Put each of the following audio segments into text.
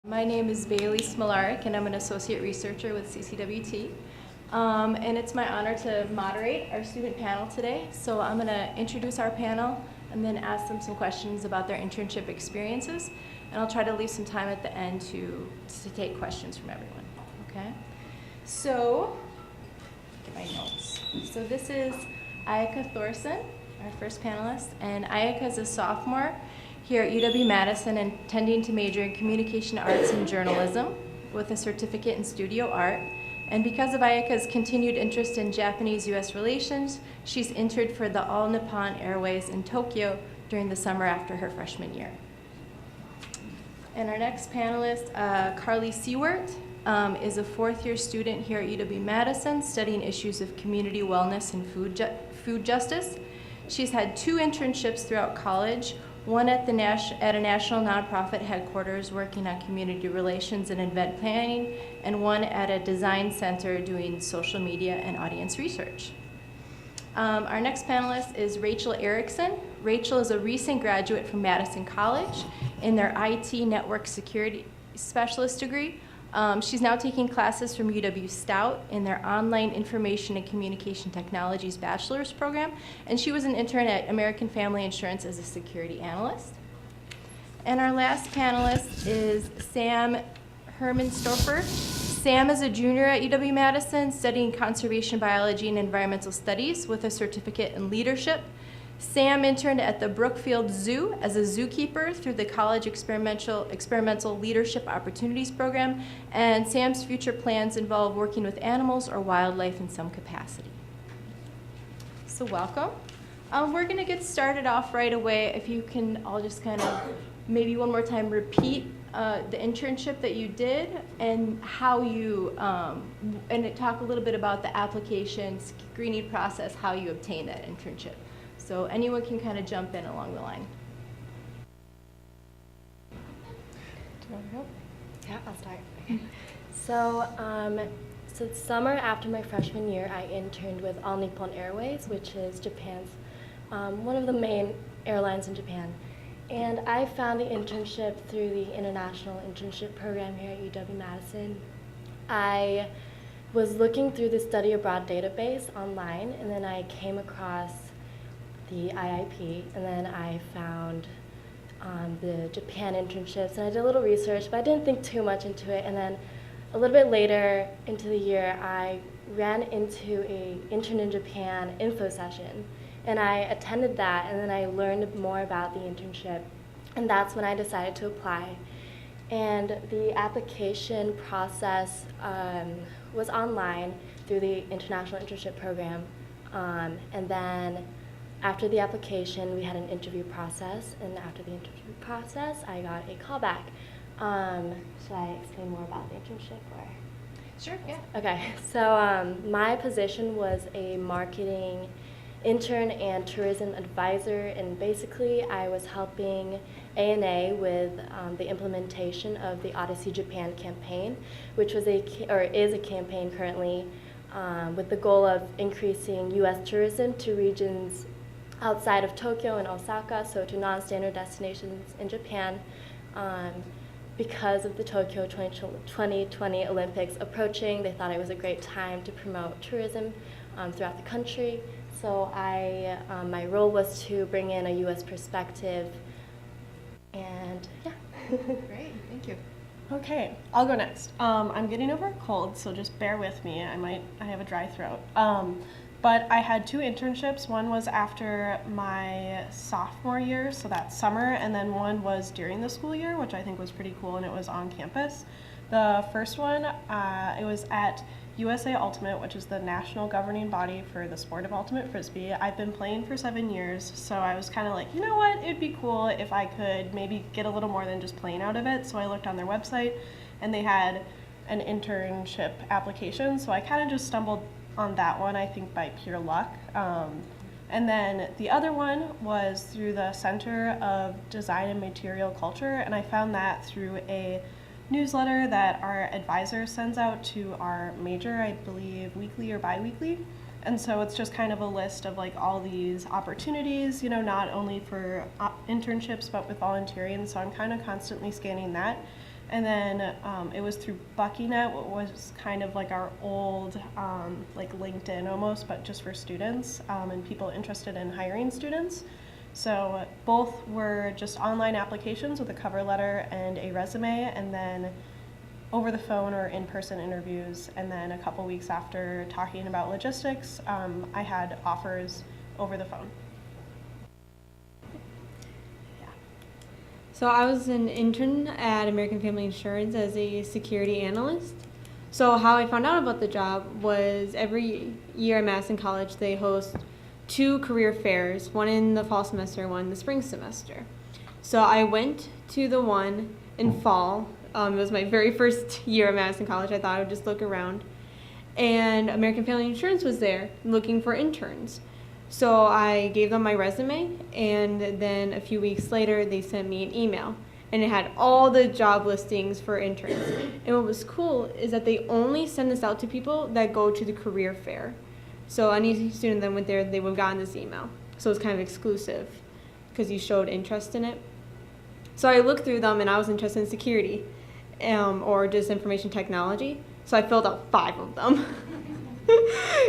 My name is Bailey Smolarek, and I'm an associate researcher with CCWT. And it's my honor to moderate our student panel today. So I'm going to introduce our panel and then ask them some questions about their internship experiences. And I'll try to leave some time at the end to take questions from everyone. Okay? So, get my notes. So this is Ayaka Thorson, our first panelist. And Ayaka is a sophomore here at UW-Madison, intending to major in communication arts and journalism with a certificate in studio art. And because of Ayaka's continued interest in Japanese-US relations, she's interned for the All Nippon Airways in Tokyo during the summer after her freshman year. And our next panelist, Carly Siewert, is a fourth-year student here at UW-Madison studying issues of community wellness and food justice. She's had 2 internships throughout college, one at a national nonprofit headquarters working on community relations and event planning, and one at a design center doing social media and audience research. Our next panelist is Rachel Erickson. Rachel is a recent graduate from Madison College in their IT network security specialist degree. She's now taking classes from UW-Stout in their online information and communication technologies bachelor's program, and she was an intern at American Family Insurance as a security analyst. And our last panelist is Herman Stouffer. Sam is a junior at UW-Madison studying conservation biology and environmental studies with a certificate in leadership. Sam interned at the Brookfield Zoo as a zookeeper through the College Experimental Leadership Opportunities Program, and Sam's future plans involve working with animals or wildlife in some capacity. So welcome. We're going to get started off right away. If you can all just kind of maybe one more time repeat the internship that you did and how you, and talk a little bit about the application screening process, how you obtained that internship. So anyone can kind of jump in along the line. Do you want to go? Yeah, I'll start. Okay. So the summer after my freshman year, I interned with All Nippon Airways, which is Japan's, one of the main airlines in Japan. And I found the internship through the International Internship Program here at UW-Madison. I was looking through the study abroad database online, and then I came across the IIP, and then I found the Japan internships, and I did a little research, but I didn't think too much into it. And then a little bit later into the year, I ran into a Intern in Japan info session, and I attended that, and then I learned more about the internship, and that's when I decided to apply. And the application process was online through the International Internship Program, and then after the application, we had an interview process, and after the interview process, I got a callback. Should I explain more about the internship? Or? Sure, yeah. Okay, so my position was a marketing intern and tourism advisor, and basically I was helping ANA with the implementation of the Odyssey Japan campaign, which was is a campaign currently with the goal of increasing U.S. tourism to regions outside of Tokyo and Osaka, so to non-standard destinations in Japan. Because of the Tokyo 2020 Olympics approaching, they thought it was a great time to promote tourism throughout the country. So my role was to bring in a U.S. perspective, and yeah. Great, thank you. Okay, I'll go next. I'm getting over a cold, so just bear with me. I have a dry throat. But I had 2 internships. One was after my sophomore year, so that summer, and then one was during the school year, which I think was pretty cool, and it was on campus. The first one, it was at USA Ultimate, which is the national governing body for the sport of ultimate frisbee. I've been playing for 7 years, so I was kind of like, you know what, it'd be cool if I could maybe get a little more than just playing out of it. So I looked on their website, and they had an internship application, so I kind of just stumbled on that one, I think by pure luck. And then the other one was through the Center of Design and Material Culture, and I found that through a newsletter that our advisor sends out to our major, I believe weekly or bi-weekly. And so it's just kind of a list of like all these opportunities, you know, not only for internships but with volunteering. So I'm kind of constantly scanning that. And then it was through BuckyNet, what was kind of like our old like LinkedIn almost, but just for students and people interested in hiring students. So both were just online applications with a cover letter and a resume, and then over the phone or in-person interviews. And then a couple weeks after talking about logistics, I had offers over the phone. So I was an intern at American Family Insurance as a security analyst. So how I found out about the job was every year at Madison College they host 2 career fairs, one in the fall semester, one in the spring semester. So I went to the one in fall. It was my very first year at Madison College. I thought I would just look around. And American Family Insurance was there looking for interns. So I gave them my resume, and then a few weeks later they sent me an email, and it had all the job listings for interns. And what was cool is that they only send this out to people that go to the career fair. So any student that went there, they would have gotten this email. So it was kind of exclusive because you showed interest in it. So I looked through them, and I was interested in security or just information technology. So I filled out 5 of them.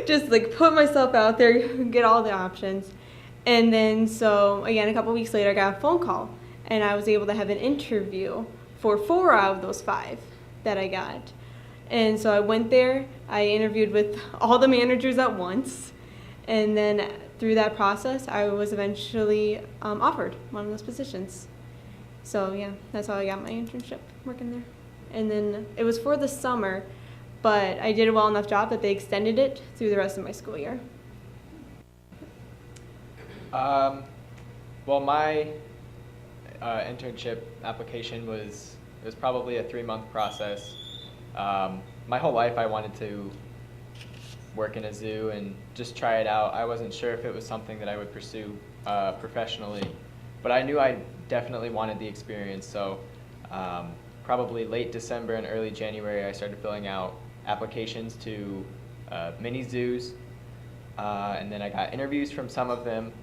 Just like put myself out there, get all the options. And then so again, a couple weeks later I got a phone call, and I was able to have an interview for 4 out of those 5 that I got. And so I went there, I interviewed with all the managers at once, and then through that process I was eventually offered one of those positions. So yeah, that's how I got my internship, working there. And then it was for the summer, but I did a well enough job that they extended it through the rest of my school year. Well, my internship application was probably a 3-month process. My whole life I wanted to work in a zoo and just try it out. I wasn't sure if it was something that I would pursue professionally, but I knew I definitely wanted the experience. So probably late December and early January I started filling out applications to mini zoos, and then I got interviews from some of them,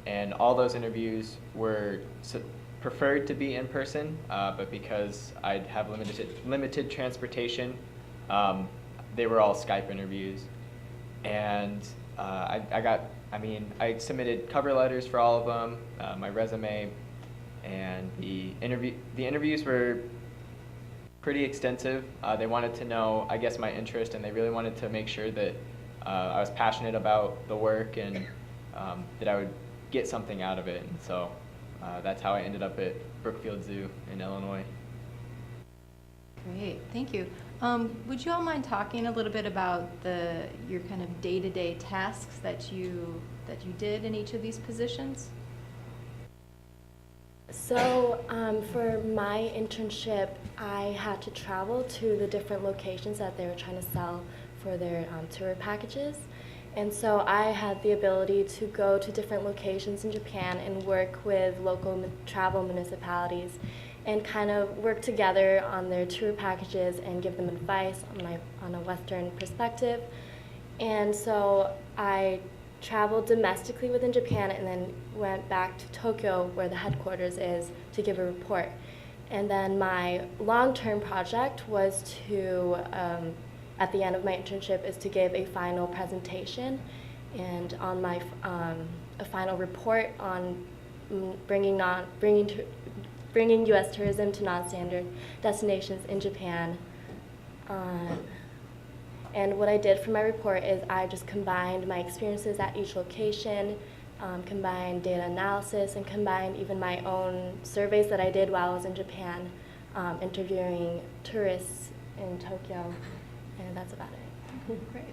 and all those interviews were preferred to be in person, but because I'd have limited transportation, they were all Skype interviews. And I submitted cover letters for all of them, my resume, and the interviews were pretty extensive. They wanted to know, I guess, my interest, and they really wanted to make sure that I was passionate about the work and that I would get something out of it. And so that's how I ended up at Brookfield Zoo in Illinois. Great, thank you. Would you all mind talking a little bit about your kind of day-to-day tasks that you did in each of these positions? So for my internship, I had to travel to the different locations that they were trying to sell for their tour packages. And so I had the ability to go to different locations in Japan and work with local travel municipalities and kind of work together on their tour packages and give them advice on a Western perspective. And so I traveled domestically within Japan and then went back to Tokyo, where the headquarters is, to give a report. And then my long-term project was to, at the end of my internship, is to give a final presentation and on my a final report on bringing U.S. tourism to non-standard destinations in Japan. And what I did for my report is I just combined my experiences at each location, combined data analysis, and combined even my own surveys that I did while I was in Japan, interviewing tourists in Tokyo, and that's about it. Great.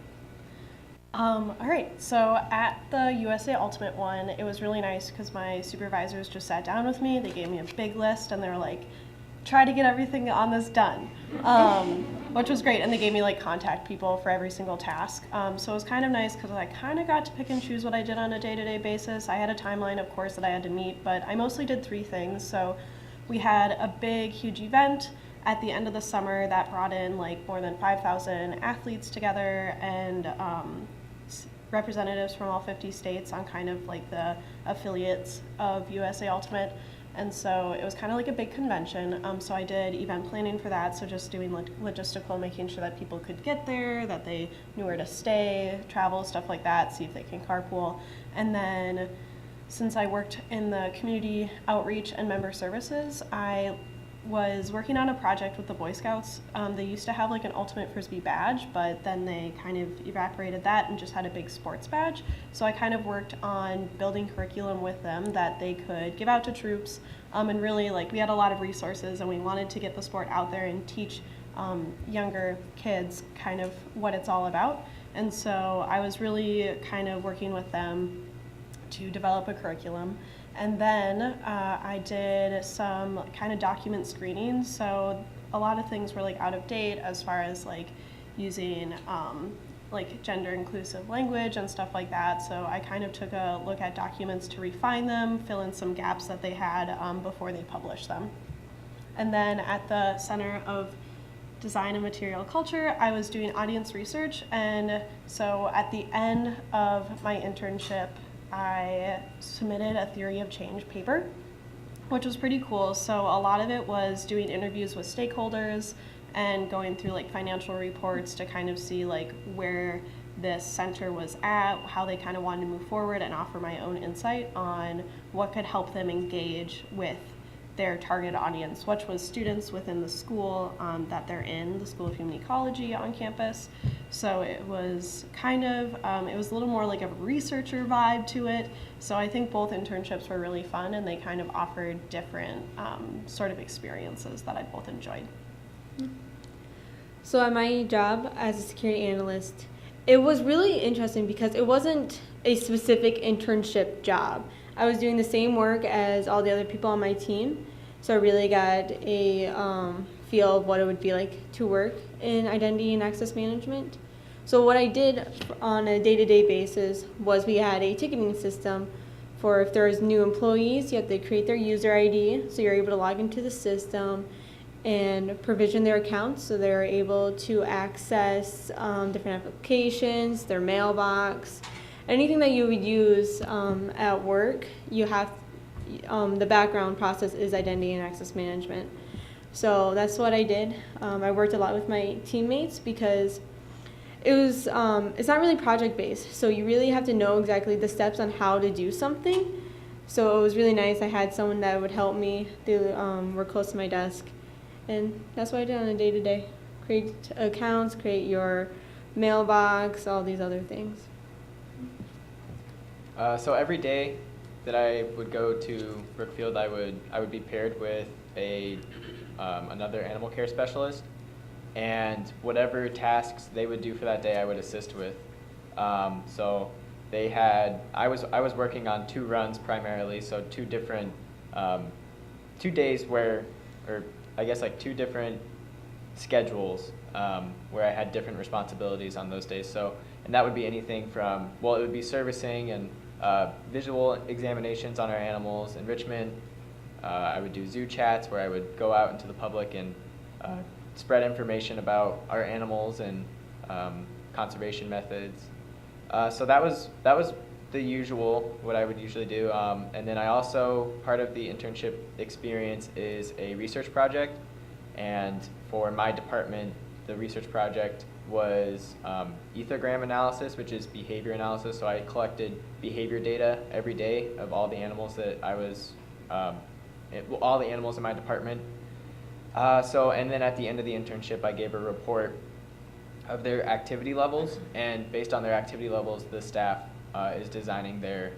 All right, so at the USA Ultimate one, it was really nice because my supervisors just sat down with me, they gave me a big list, and they were like, try to get everything on this done, which was great, and they gave me like contact people for every single task. So it was kind of nice because I kind of got to pick and choose what I did on a day-to-day basis. I had a timeline, of course, that I had to meet, but I mostly did 3 things. So we had a big, huge event at the end of the summer that brought in like more than 5,000 athletes together and representatives from all 50 states on kind of like the affiliates of USA Ultimate. And so it was kind of like a big convention. So I did event planning for that. So just doing logistical, making sure that people could get there, that they knew where to stay, travel, stuff like that, see if they can carpool. And then since I worked in the community outreach and member services, I was working on a project with the Boy Scouts. They used to have like an ultimate frisbee badge, but then they kind of evaporated that and just had a big sports badge. So I kind of worked on building curriculum with them that they could give out to troops, and really like we had a lot of resources and we wanted to get the sport out there and teach younger kids kind of what it's all about. And so I was really kind of working with them to develop a curriculum. And then I did some kind of document screening. So a lot of things were like out of date as far as like using like gender inclusive language and stuff like that. So I kind of took a look at documents to refine them, fill in some gaps that they had before they published them. And then at the Center of Design and Material Culture, I was doing audience research. And so at the end of my internship, I submitted a theory of change paper, which was pretty cool. So a lot of it was doing interviews with stakeholders and going through like financial reports to kind of see like where this center was at, how they kind of wanted to move forward, and offer my own insight on what could help them engage with their target audience, which was students within the school that they're in, the School of Human Ecology on campus. So it was kind of, it was a little more like a researcher vibe to it. So I think both internships were really fun, and they kind of offered different sort of experiences that I both enjoyed. So at my job as a security analyst, it was really interesting because it wasn't a specific internship job. I was doing the same work as all the other people on my team, so I really got a feel of what it would be like to work in identity and access management. So what I did on a day-to-day basis was we had a ticketing system for if there was new employees, you have to create their user ID, so you're able to log into the system and provision their accounts so they're able to access different applications, their mailbox, anything that you would use at work. You have the background process is identity and access management. So that's what I did. I worked a lot with my teammates because it was it's not really project based, so you really have to know exactly the steps on how to do something. So it was really nice. I had someone that would help me. They were close to my desk, and that's what I did on a day-to-day. Create accounts, create your mailbox, all these other things. So every day that I would go to Brookfield, I would be paired with another animal care specialist, and whatever tasks they would do for that day, I would assist with. So they had I was working on 2 runs primarily, so 2 different 2 days where, or I guess like 2 different schedules where I had different responsibilities on those days. So, and that would be anything from, well, it would be servicing and visual examinations on our animals, enrichment. I would do zoo chats where I would go out into the public and spread information about our animals and conservation methods. So that was the usual, what I would usually do. And then I also, part of the internship experience is a research project. And for my department, the research project was ethogram analysis, which is behavior analysis. So I collected behavior data every day of all the animals that I was, all the animals in my department. And then at the end of the internship, I gave a report of their activity levels, and based on their activity levels, the staff is designing their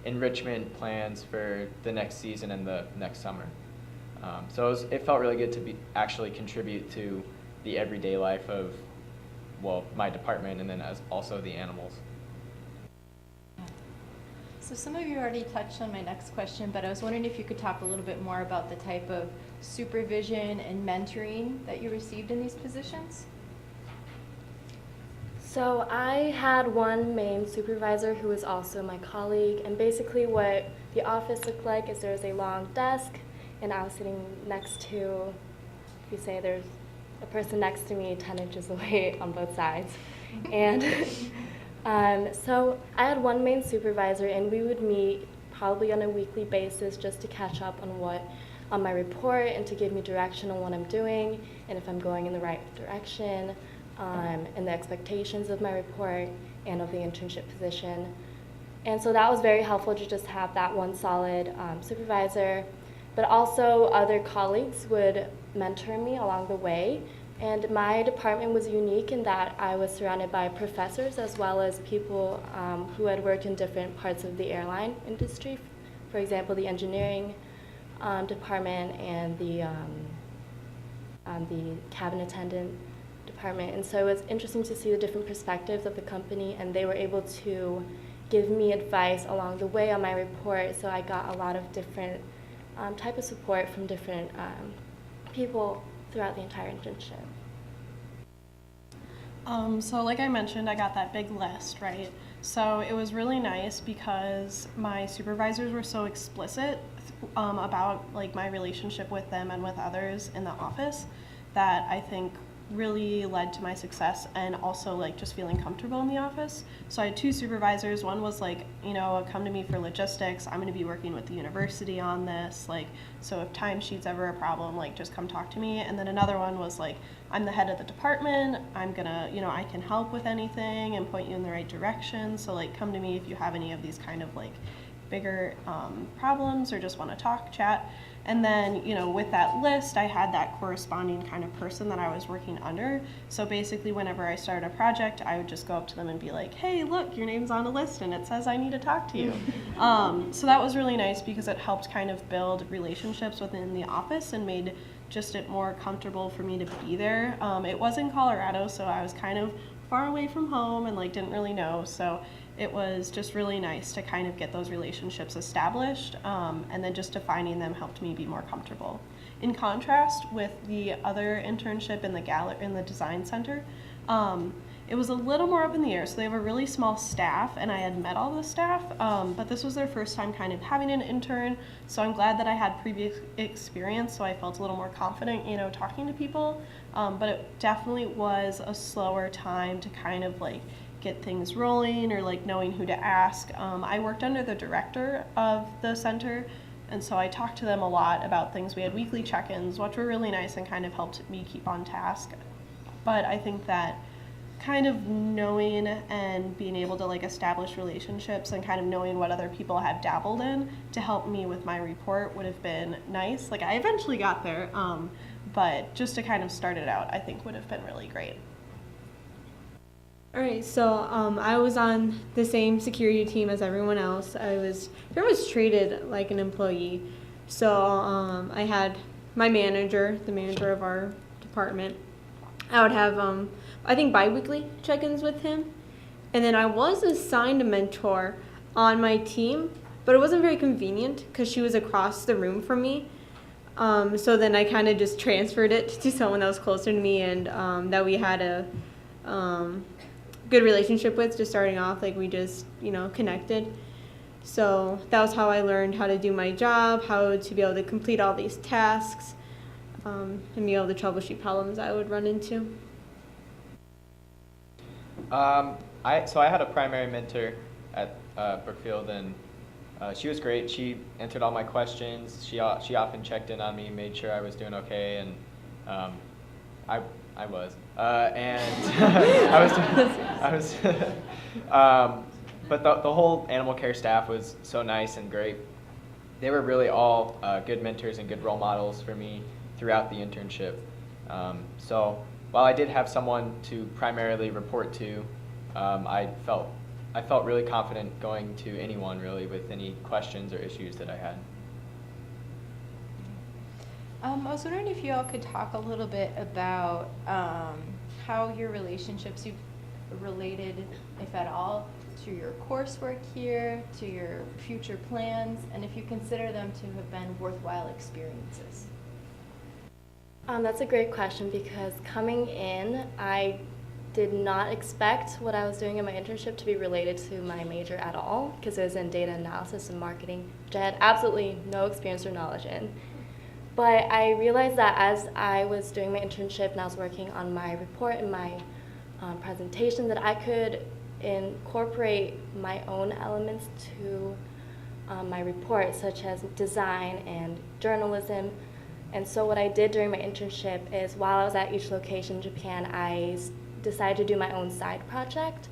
enrichment plans for the next season and the next summer. So it felt really good to actually contribute to the everyday life of, well, my department, and then as also the animals. So some of you already touched on my next question, but I was wondering if you could talk a little bit more about the type of supervision and mentoring that you received in these positions. So I had one main supervisor who was also my colleague, and basically what the office looked like is there was a long desk, and I was sitting next to, if you say there's a person next to me 10 inches away on both sides. And so I had one main supervisor, and we would meet probably on a weekly basis, just to catch up on my report and to give me direction on what I'm doing and if I'm going in the right direction, and the expectations of my report and of the internship position. And so that was very helpful to just have that one solid supervisor, but also other colleagues would mentor me along the way. And my department was unique in that I was surrounded by professors as well as people who had worked in different parts of the airline industry. For example, the engineering department and the cabin attendant department. And so it was interesting to see the different perspectives of the company, and they were able to give me advice along the way on my report. So I got a lot of different type of support from different people throughout the entire internship. So like I mentioned, I got that big list, right? So it was really nice because my supervisors were so explicit about like my relationship with them and with others in the office that I think really led to my success, and also like just feeling comfortable in the office. So I had two supervisors. One was like, you know, come to me for logistics. I'm going to be working with the university on this. Like, so if timesheet's ever a problem, like just come talk to me. And then another one was like, I'm the head of the department. I'm gonna, you know, I can help with anything and point you in the right direction. So like, come to me if you have any of these kind of like bigger problems or just want to talk, chat. And then, you know, with that list, I had that corresponding kind of person that I was working under. So basically, whenever I started a project, I would just go up to them and be like, hey, look, your name's on a list and it says I need to talk to you. So that was really nice because it helped kind of build relationships within the office and made just it more comfortable for me to be there. It was in Colorado, so I was kind of far away from home and like didn't really know. So it was just really nice to kind of get those relationships established, and then just defining them helped me be more comfortable. In contrast with the other internship in the design center, it was a little more up in the air. So they have a really small staff, and I had met all the staff, but this was their first time kind of having an intern. So I'm glad that I had previous experience, so I felt a little more confident, you know, talking to people. But it definitely was a slower time to kind of like get things rolling or like knowing who to ask. I worked under the director of the center, and so I talked to them a lot about things. We had weekly check-ins, which were really nice and kind of helped me keep on task. But I think that kind of knowing and being able to like establish relationships and kind of knowing what other people had dabbled in to help me with my report would have been nice. Like I eventually got there, but just to kind of start it out, I think would have been really great. All right, so I was on the same security team as everyone else. I was very much treated like an employee. So I had my manager, the manager of our department. I would have, I think, bi-weekly check-ins with him. And then I was assigned a mentor on my team, but it wasn't very convenient because she was across the room from me. So then I kind of just transferred it to someone that was closer to me and that we had a good relationship with just starting off. Like we just, you know, connected. So that was how I learned how to do my job, how to be able to complete all these tasks, and be able to troubleshoot problems I would run into. So I had a primary mentor at Brookfield, and she was great. She answered all my questions. She often checked in on me, made sure I was doing okay, and I was. And I was. But the whole animal care staff was so nice and great. They were really all good mentors and good role models for me throughout the internship. So while I did have someone to primarily report to, I felt really confident going to anyone really with any questions or issues that I had. I was wondering if you all could talk a little bit about how your relationships you've related, if at all, to your coursework here, to your future plans, and if you consider them to have been worthwhile experiences. That's a great question because coming in, I did not expect what I was doing in my internship to be related to my major at all because it was in data analysis and marketing, which I had absolutely no experience or knowledge in. But I realized that as I was doing my internship and I was working on my report and my presentation, that I could incorporate my own elements to my report, such as design and journalism. And so what I did during my internship is while I was at each location in Japan, I decided to do my own side project.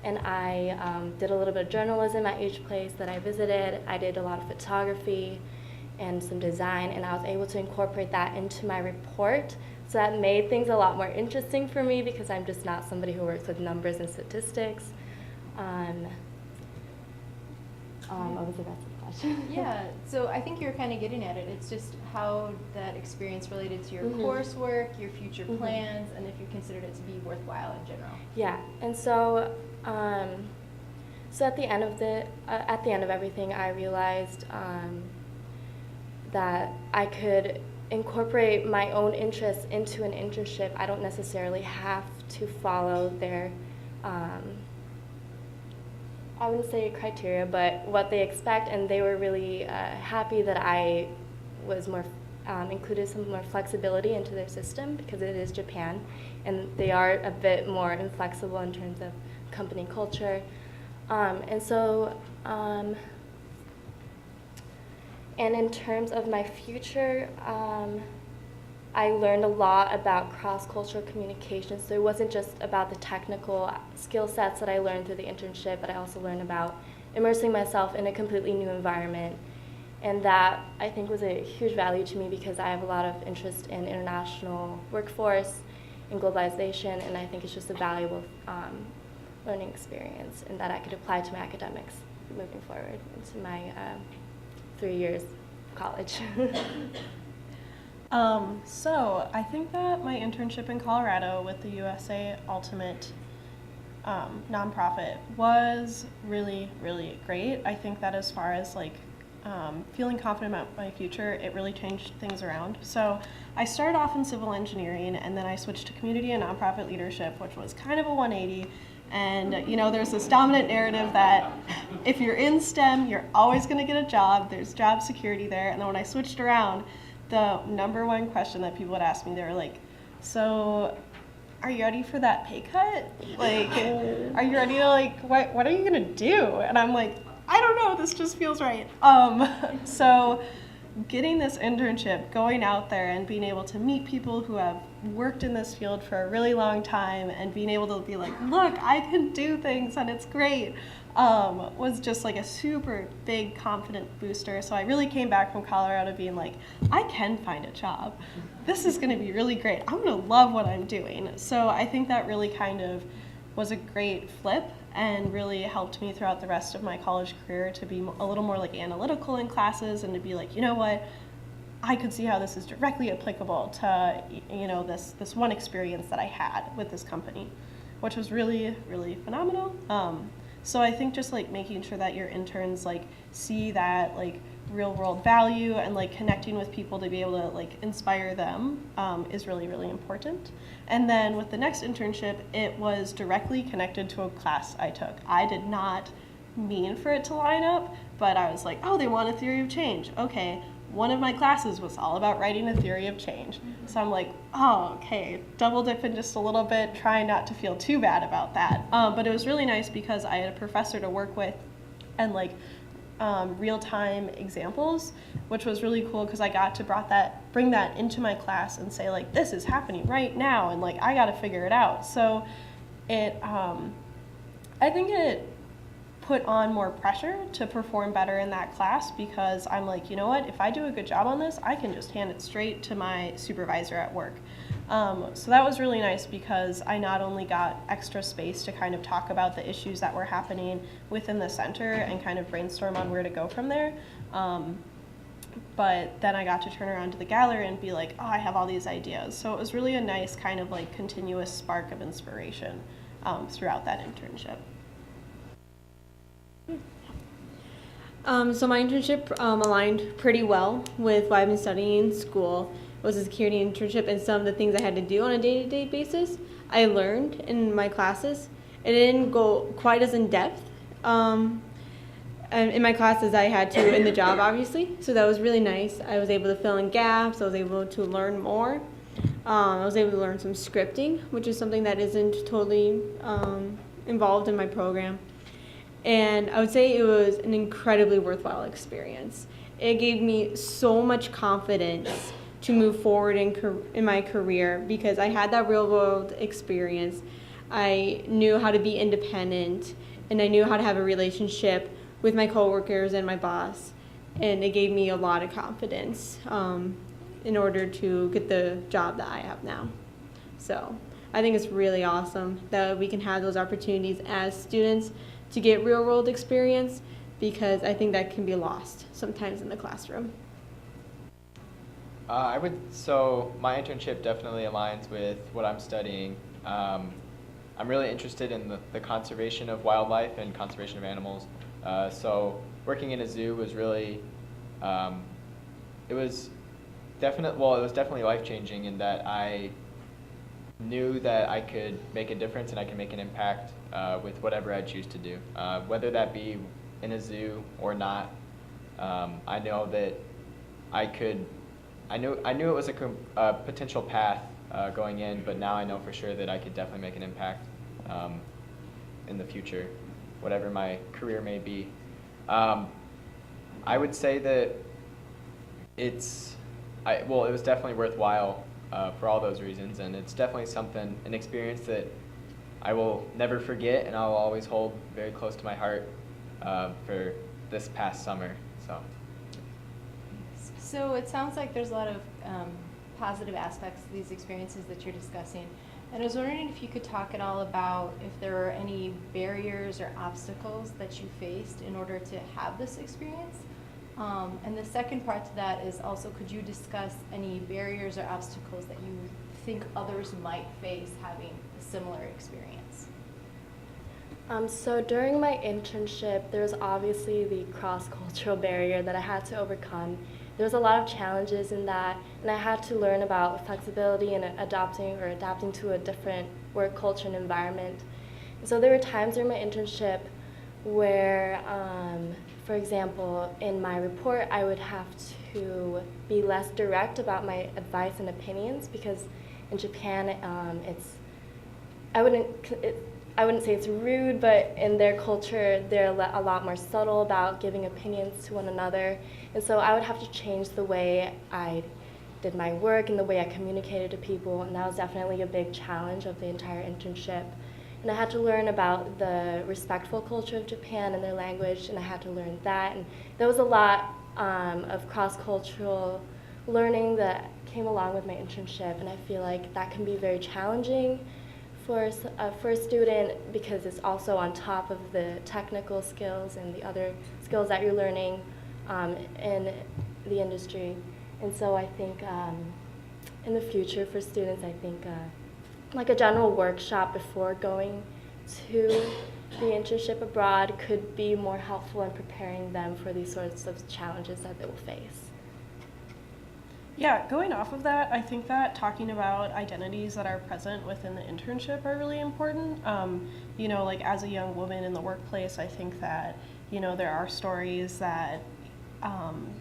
And I did a little bit of journalism at each place that I visited. I did a lot of photography and some design, and I was able to incorporate that into my report. So that made things a lot more interesting for me because I'm just not somebody who works with numbers and statistics. What was the rest of the question? Yeah, so I think you're kind of getting at it. It's just how that experience related to your coursework, your future plans, and if you considered it to be worthwhile in general. Yeah, and so so at the end of everything, I realized that I could incorporate my own interests into an internship. I don't necessarily have to follow their I wouldn't say criteria, but what they expect, and they were really happy that I was more included some more flexibility into their system because it is Japan, and they are a bit more inflexible in terms of company culture, and in terms of my future, I learned a lot about cross-cultural communication. So it wasn't just about the technical skill sets that I learned through the internship, but I also learned about immersing myself in a completely new environment. And that, I think, was a huge value to me because I have a lot of interest in international workforce and globalization, and I think it's just a valuable learning experience and that I could apply to my academics moving forward into my 3 years of college. So I think that my internship in Colorado with the USA Ultimate nonprofit was really, really great. I think that as far as like feeling confident about my future, it really changed things around. So I started off in civil engineering, and then I switched to community and nonprofit leadership, which was kind of a 180. And you know, there's this dominant narrative that if you're in STEM, you're always going to get a job. There's job security there. And then when I switched around, the number one question that people would ask me, they were like, so are you ready for that pay cut? Like, are you ready to like, what are you gonna do? And I'm like, I don't know, this just feels right. So getting this internship, going out there and being able to meet people who have worked in this field for a really long time and being able to be like, look, I can do things and it's great, was just like a super big confident booster. So I really came back from Colorado being like, I can find a job. This is gonna be really great. I'm gonna love what I'm doing. So I think that really kind of was a great flip and really helped me throughout the rest of my college career to be a little more like analytical in classes and to be like, you know what, I could see how this is directly applicable to, you know, this one experience that I had with this company, which was really, really phenomenal. So I think just like making sure that your interns like see that like real world value and like connecting with people to be able to like inspire them is really, really important. And then with the next internship, it was directly connected to a class I took. I did not mean for it to line up, but I was like, oh, they want a theory of change. Okay, one of my classes was all about writing a theory of change. So I'm like, oh, okay, double dipping just a little bit, trying not to feel too bad about that. But it was really nice because I had a professor to work with and like real-time examples, which was really cool because I got to bring that into my class and say like, this is happening right now and like I got to figure it out. So it, I think it put on more pressure to perform better in that class because I'm like, you know what, if I do a good job on this, I can just hand it straight to my supervisor at work. So that was really nice because I not only got extra space to kind of talk about the issues that were happening within the center and kind of brainstorm on where to go from there, but then I got to turn around to the gallery and be like, oh, I have all these ideas. So it was really a nice kind of like continuous spark of inspiration throughout that internship. So my internship aligned pretty well with what I've been studying in school. It was a security internship, and some of the things I had to do on a day-to-day basis I learned in my classes. It didn't go quite as in depth and in my classes I had to in the job, obviously. So that was really nice. I was able to fill in gaps. I was able to learn more. I was able to learn some scripting, which is something that isn't totally involved in my program. And I would say it was an incredibly worthwhile experience. It gave me so much confidence to move forward in my career because I had that real world experience. I knew how to be independent, and I knew how to have a relationship with my coworkers and my boss. And it gave me a lot of confidence in order to get the job that I have now. So I think it's really awesome that we can have those opportunities as students to get real world experience, because I think that can be lost sometimes in the classroom. So my internship definitely aligns with what I'm studying. I'm really interested in the conservation of wildlife and conservation of animals. So working in a zoo was really, it was definitely life-changing in that I knew that I could make a difference and I could make an impact with whatever I choose to do, whether that be in a zoo or not. I know that I knew it was a potential path going in, but now I know for sure that I could definitely make an impact in the future, whatever my career may be. I would say that it was definitely worthwhile for all those reasons, and it's definitely an experience that I will never forget, and I'll always hold very close to my heart for this past summer. So it sounds like there's a lot of positive aspects to these experiences that you're discussing. And I was wondering if you could talk at all about if there were any barriers or obstacles that you faced in order to have this experience. And the second part to that is also, could you discuss any barriers or obstacles that you think others might face having a similar experience? So during my internship, there was obviously the cross-cultural barrier that I had to overcome. There was a lot of challenges in that, and I had to learn about flexibility and adapting to a different work culture and environment. And so there were times during my internship where, for example, in my report, I would have to be less direct about my advice and opinions, because in Japan, I wouldn't say it's rude, but in their culture, they're a lot more subtle about giving opinions to one another. And so I would have to change the way I did my work and the way I communicated to people, and that was definitely a big challenge of the entire internship. And I had to learn about the respectful culture of Japan and their language, and I had to learn that. And there was a lot of cross-cultural learning that came along with my internship, and I feel like that can be very challenging for a student, because it's also on top of the technical skills and the other skills that you're learning in the industry. And so I think in the future for students, I think like a general workshop before going to the internship abroad could be more helpful in preparing them for these sorts of challenges that they will face. Yeah, going off of that, I think that talking about identities that are present within the internship are really important. Like as a young woman in the workplace, I think that, there are stories that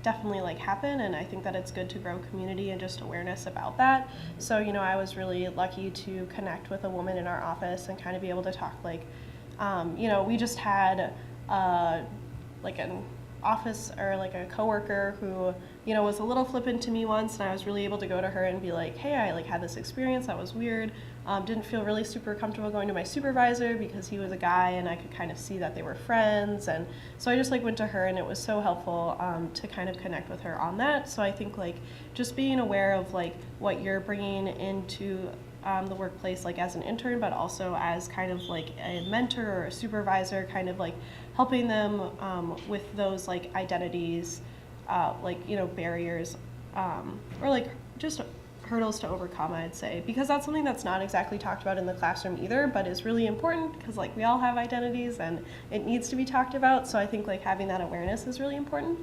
definitely happen, and I think that it's good to grow community and just awareness about that. So, I was really lucky to connect with a woman in our office and kind of be able to talk we just had an office or a coworker who was a little flippant to me once, and I was really able to go to her and be like, hey, I had this experience that was weird. Didn't feel really super comfortable going to my supervisor because he was a guy and I could kind of see that they were friends, and so I just went to her, and it was so helpful to kind of connect with her on that. So I think just being aware of what you're bringing into the workplace as an intern, but also as kind of a mentor or a supervisor, kind of helping them with those identities, barriers, or just hurdles to overcome, I'd say, because that's something that's not exactly talked about in the classroom either, but is really important because we all have identities and it needs to be talked about. So I think having that awareness is really important.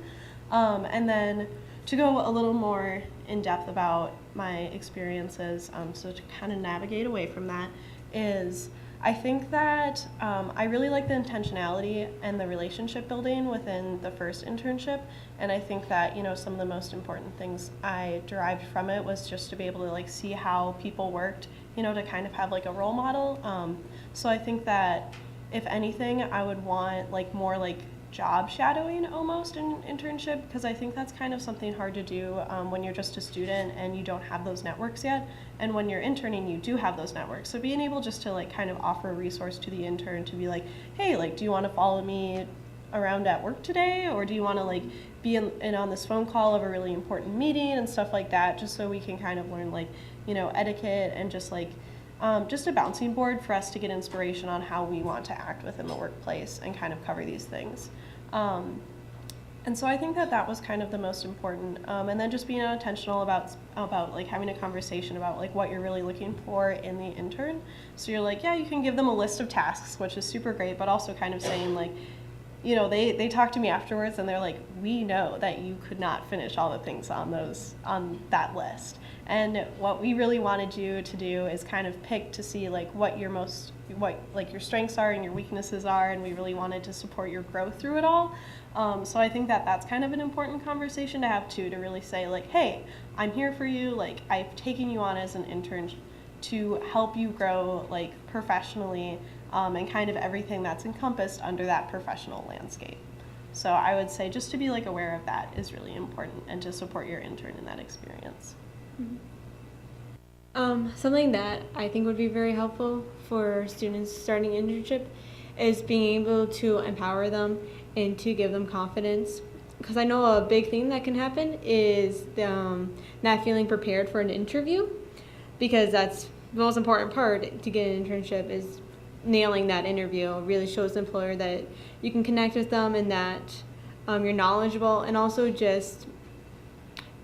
And then to go a little more in depth about my experiences, so to kind of navigate away from that, is I think that I really like the intentionality and the relationship building within the first internship, and I think that some of the most important things I derived from it was just to be able to see how people worked, to kind of have a role model. So I think that if anything, I would want like more like job shadowing almost in an internship, because I think that's kind of something hard to do when you're just a student and you don't have those networks yet. And when you're interning, you do have those networks. So being able just to like kind of offer a resource to the intern to be like, hey, like, do you want to follow me around at work today, or do you want to like be in on this phone call of a really important meeting and stuff like that, just so we can kind of learn like, you know, etiquette and just like just a bouncing board for us to get inspiration on how we want to act within the workplace and kind of cover these things. And so I think that was kind of the most important. And then just being intentional about like having a conversation about like what you're really looking for in the intern. So you're like, yeah, you can give them a list of tasks, which is super great, but also kind of saying like, you know, they talk to me afterwards and they're like, we know that you could not finish all the things on that list. And what we really wanted you to do is kind of pick to see like what your strengths are and your weaknesses are, and we really wanted to support your growth through it all. So I think that's kind of an important conversation to have too, to really say like, hey, I'm here for you, like I've taken you on as an intern to help you grow like professionally, and kind of everything that's encompassed under that professional landscape. So I would say just to be like aware of that is really important, and to support your intern in that experience. Something that I think would be very helpful for students starting internship is being able to empower them and to give them confidence. Because I know a big thing that can happen is not feeling prepared for an interview, because that's the most important part to get an internship is nailing that interview. It really shows the employer that you can connect with them and that you're knowledgeable, and also just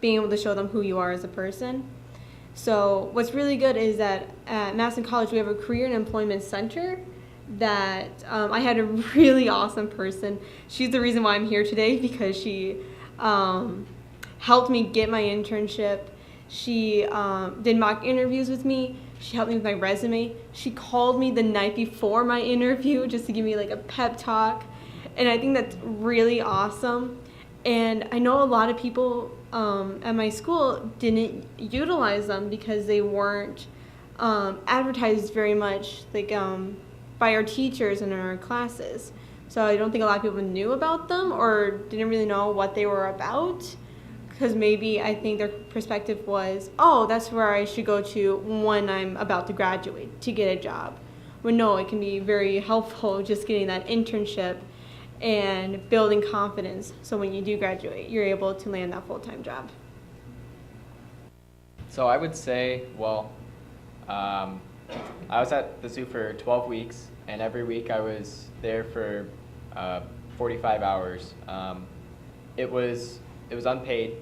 being able to show them who you are as a person. So what's really good is that at Madison College we have a career and employment center that I had a really awesome person. She's the reason why I'm here today, because she helped me get my internship. She did mock interviews with me. She helped me with my resume. She called me the night before my interview just to give me like a pep talk. And I think that's really awesome. And I know a lot of people at my school didn't utilize them because they weren't advertised very much like by our teachers and in our classes. So I don't think a lot of people knew about them or didn't really know what they were about, because maybe I think their perspective was, oh, that's where I should go to when I'm about to graduate to get a job. When no, it can be very helpful just getting that internship and building confidence, so when you do graduate, you're able to land that full-time job. So I would say, well, I was at the zoo for 12 weeks, and every week I was there for 45 hours. It was unpaid,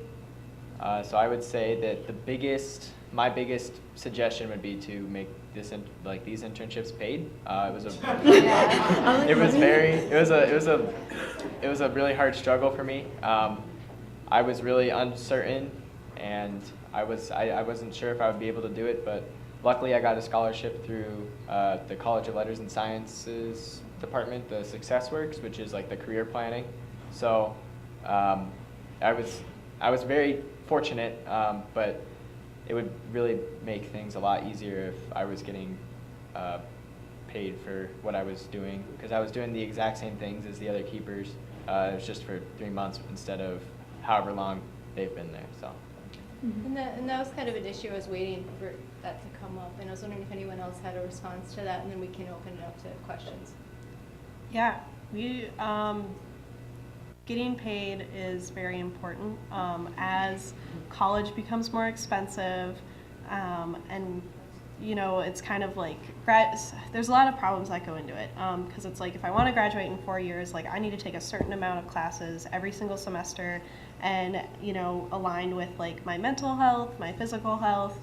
so I would say that my biggest suggestion would be to make these internships paid. It was a really hard struggle for me. I was really uncertain, and I wasn't sure if I would be able to do it, but luckily I got a scholarship through the College of Letters and Sciences department, the Success Works, which is like the career planning. So I was very fortunate, but it would really make things a lot easier if I was getting paid for what I was doing, because I was doing the exact same things as the other keepers. It was just for 3 months instead of however long they've been there. So. And that was kind of an issue. I was waiting for that to come up, and I was wondering if anyone else had a response to that, and then we can open it up to questions. Yeah, getting paid is very important as college becomes more expensive, and you know, it's kind of like there's a lot of problems that go into it, because it's like if I want to graduate in 4 years, like I need to take a certain amount of classes every single semester, and you know, aligned with like my mental health, my physical health,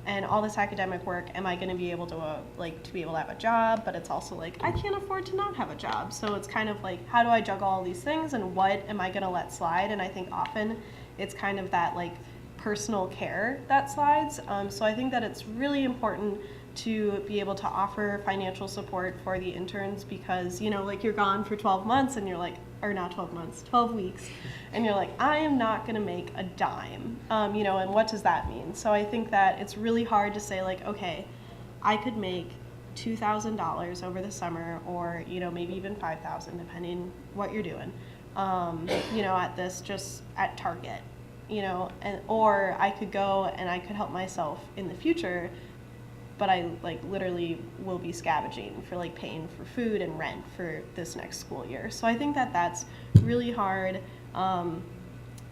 and all this academic work. Am I going to be able to have a job? But it's also like I can't afford to not have a job. So it's kind of like, how do I juggle all these things, and what am I going to let slide? And I think often it's kind of that like personal care that slides. So I think that it's really important to be able to offer financial support for the interns, because you know, like you're gone for 12 months and you're like, or not 12 months, 12 weeks, and you're like, I am not going to make a dime, you know, and what does that mean? So I think that it's really hard to say like, okay, I could make $2,000 over the summer, or maybe even $5,000, depending what you're doing. At this, just at Target, or I could go and I could help myself in the future, but I literally will be scavenging for paying for food and rent for this next school year. So I think that that's really hard.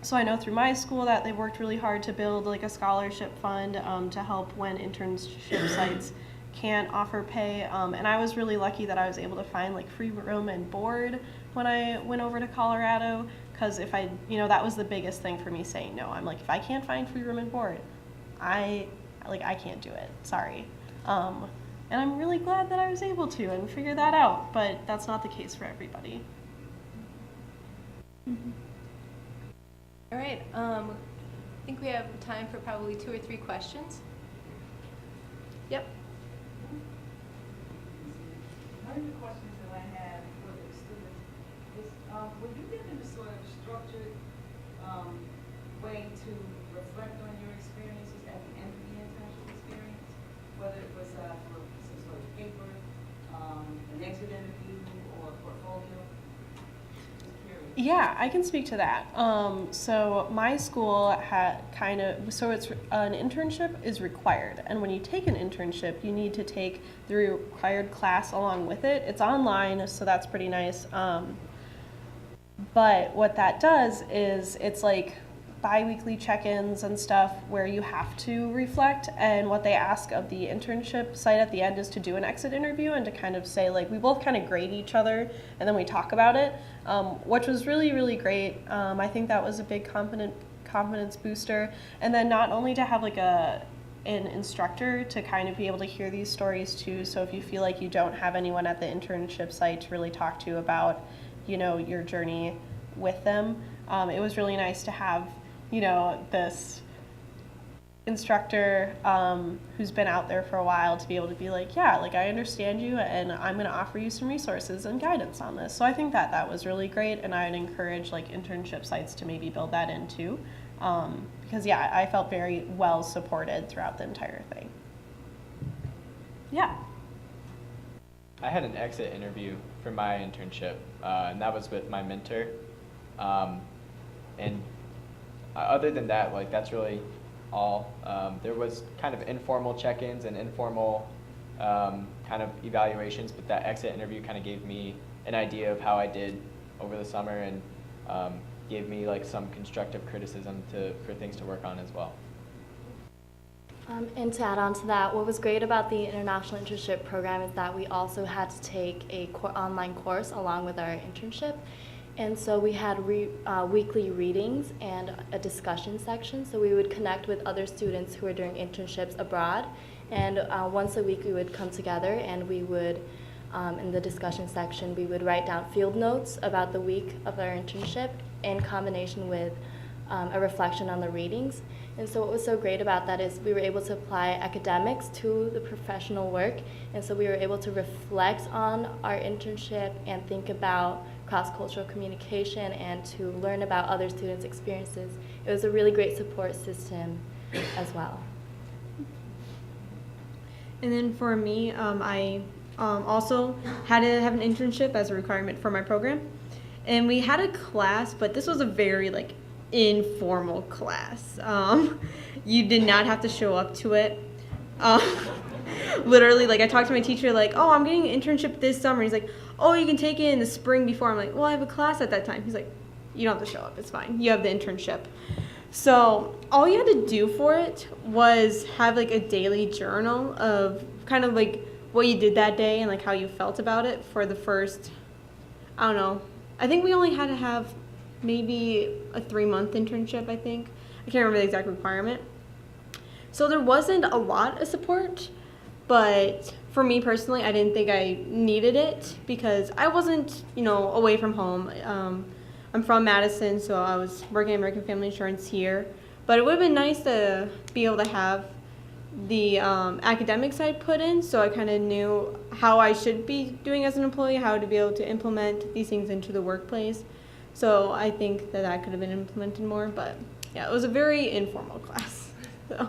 So I know through my school that they worked really hard to build a scholarship fund to help when internship sites can't offer pay. And I was really lucky that I was able to find free room and board when I went over to Colorado, because if I, that was the biggest thing for me saying no. I'm if I can't find free room and board, I can't do it, sorry. And I'm really glad that I was able to and figure that out, but that's not the case for everybody. Mm-hmm. All right, I think we have time for probably 2 or 3 questions. Yep. One of the questions that I have for the students is, were you given a sort of structured way to reflect on your experiences at the end of the internship experience? Whether it was for some sort of paper, an exit interview, or a portfolio? Just curious. Yeah, I can speak to that. So my school had so it's an internship is required, and when you take an internship, you need to take the required class along with it. It's online, so that's pretty nice. But what that does is it's bi-weekly check-ins and stuff where you have to reflect, and what they ask of the internship site at the end is to do an exit interview and to kind of say we both kind of grade each other and then we talk about it, which was really, really great. I think that was a big confidence booster, and then not only to have an instructor to kind of be able to hear these stories too, so if you feel like you don't have anyone at the internship site to really talk to about your journey with them, it was really nice to have this instructor who's been out there for a while to be able to be I understand you, and I'm going to offer you some resources and guidance on this. So I think that was really great, and I would encourage internship sites to maybe build that in too, because I felt very well supported throughout the entire thing. Yeah. I had an exit interview for my internship, and that was with my mentor. And other than that, that's really all. There was kind of informal check-ins and informal kind of evaluations, but that exit interview kind of gave me an idea of how I did over the summer, and gave me some constructive criticism for things to work on as well. And to add on to that, what was great about the International Internship Program is that we also had to take a online course along with our internship. And so we had weekly readings and a discussion section. So we would connect with other students who were doing internships abroad. And once a week we would come together, and we would, in the discussion section, we would write down field notes about the week of our internship in combination with a reflection on the readings. And so what was so great about that is we were able to apply academics to the professional work. And so we were able to reflect on our internship and think about cross-cultural communication and to learn about other students' experiences. It was a really great support system as well. And then for me, I also had to have an internship as a requirement for my program. And we had a class, but this was a very informal class. You did not have to show up to it. Literally, I talked to my teacher, oh, I'm getting an internship this summer. He's like, oh, you can take it in the spring before. I'm like, well, I have a class at that time. He's like, you don't have to show up. It's fine. You have the internship. So all you had to do for it was have a daily journal of kind of what you did that day and how you felt about it for the first, I don't know. I think we only had to have maybe a 3-month internship, I think. I can't remember the exact requirement. So there wasn't a lot of support, but for me personally, I didn't think I needed it because I wasn't, away from home. I'm from Madison, so I was working at American Family Insurance here. But it would have been nice to be able to have the academic side put in, so I kind of knew how I should be doing as an employee, how to be able to implement these things into the workplace. So I think that could have been implemented more, but yeah, it was a very informal class. So.